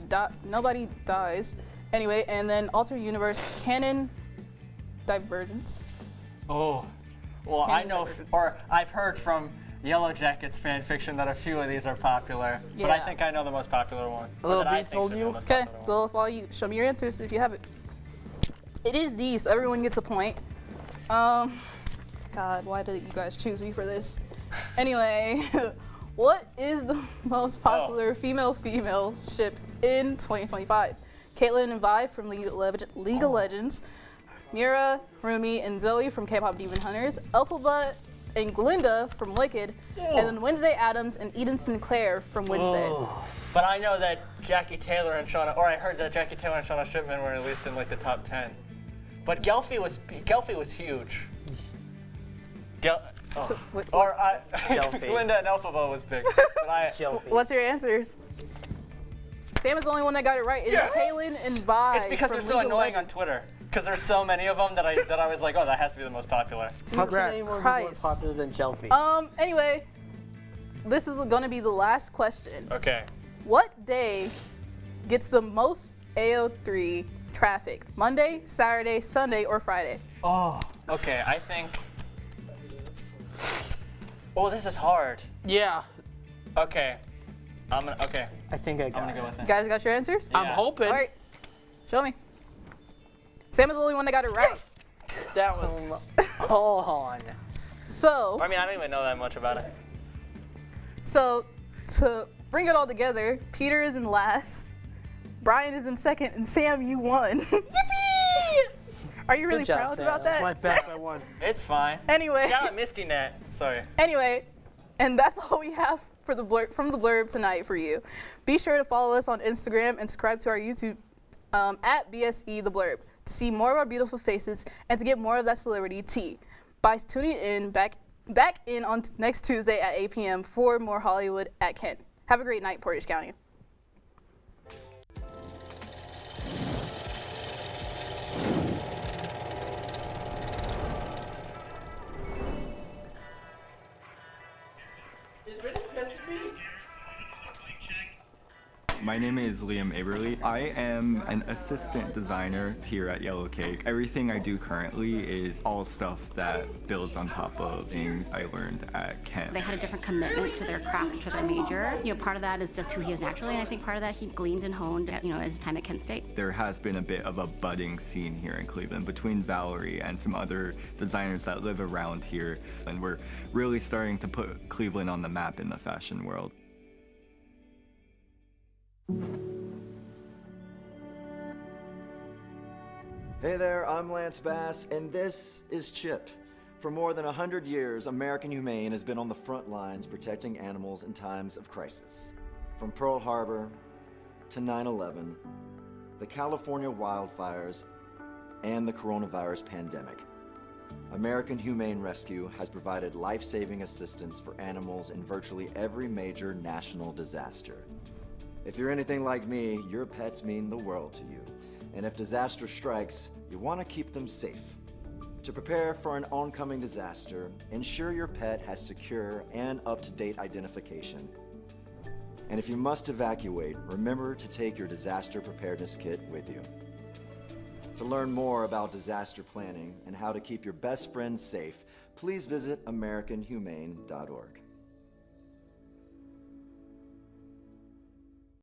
dies. Anyway, and then alternate universe, canon, divergence. Oh, well, I know, or I've heard from Yellow Jackets fan fiction that a few of these are popular, but I think I know the most popular one. A little bit told you. Okay, well, if all you show me your answers if you have it. It is D, so everyone gets a point. God, why did you guys choose me for this? Anyway, what is the most popular female ship in 2025? Caitlyn and Vi from League of Legends, Mira, Rumi, and Zoe from K-pop Demon Hunters, Elphaba and Glinda from Wicked, and then Wednesday Addams and Eden Sinclair from Wednesday. But I know that Jackie Taylor and Shauna, or I heard that Jackie Taylor and Shauna Shipman were at least in like the top 10. But Gelfie was huge. Glinda and Elphaba was big. But What's your answers? Sam is the only one that got it right. It is Kaylin and Vi. It's because they're so annoying on Twitter. Because there's so many of them that I was like, oh, that has to be the most popular. More popular than Jelfie. Anyway, this is going to be the last question. Okay. What day gets the most AO3 traffic? Monday, Saturday, Sunday, or Friday? Oh, okay. I think. Oh, this is hard. Yeah. Okay. Okay. I think I'm gonna go with You it. guys got your answers? Yeah. I'm hoping. All right. Show me. Sam is the only one that got it right. That was. Hold on. So. I mean, I don't even know that much about it. So, to bring it all together, Peter is in last, Brian is in second, and Sam, you won. Yippee! Are you really proud about that? My bad, I won. It's fine. Anyway. Got a Misty Net. Sorry. Anyway, and that's all we have for the from the blurb tonight for you. Be sure to follow us on Instagram and subscribe to our YouTube at BSE The Blurb to see more of our beautiful faces and to get more of that celebrity tea. By tuning in back in on next Tuesday at 8 p.m. for more Hollywood at Kent. Have a great night, Portage County. My name is Liam Aberly. I am an assistant designer here at Yellow Cake. Everything I do currently is all stuff that builds on top of things I learned at Kent. They had a different commitment to their craft and to their major. You know, part of that is just who he is naturally, and I think part of that he gleaned and honed, his time at Kent State. There has been a bit of a budding scene here in Cleveland between Valerie and some other designers that live around here, and we're really starting to put Cleveland on the map in the fashion world. Hey there, I'm Lance Bass, and this is Chip. For more than 100 years, American Humane has been on the front lines protecting animals in times of crisis. From Pearl Harbor to 9/11, the California wildfires, and the coronavirus pandemic, American Humane Rescue has provided life-saving assistance for animals in virtually every major national disaster. If you're anything like me, your pets mean the world to you. And if disaster strikes, you want to keep them safe. To prepare for an oncoming disaster, ensure your pet has secure and up-to-date identification. And if you must evacuate, remember to take your disaster preparedness kit with you. To learn more about disaster planning and how to keep your best friends safe, please visit AmericanHumane.org.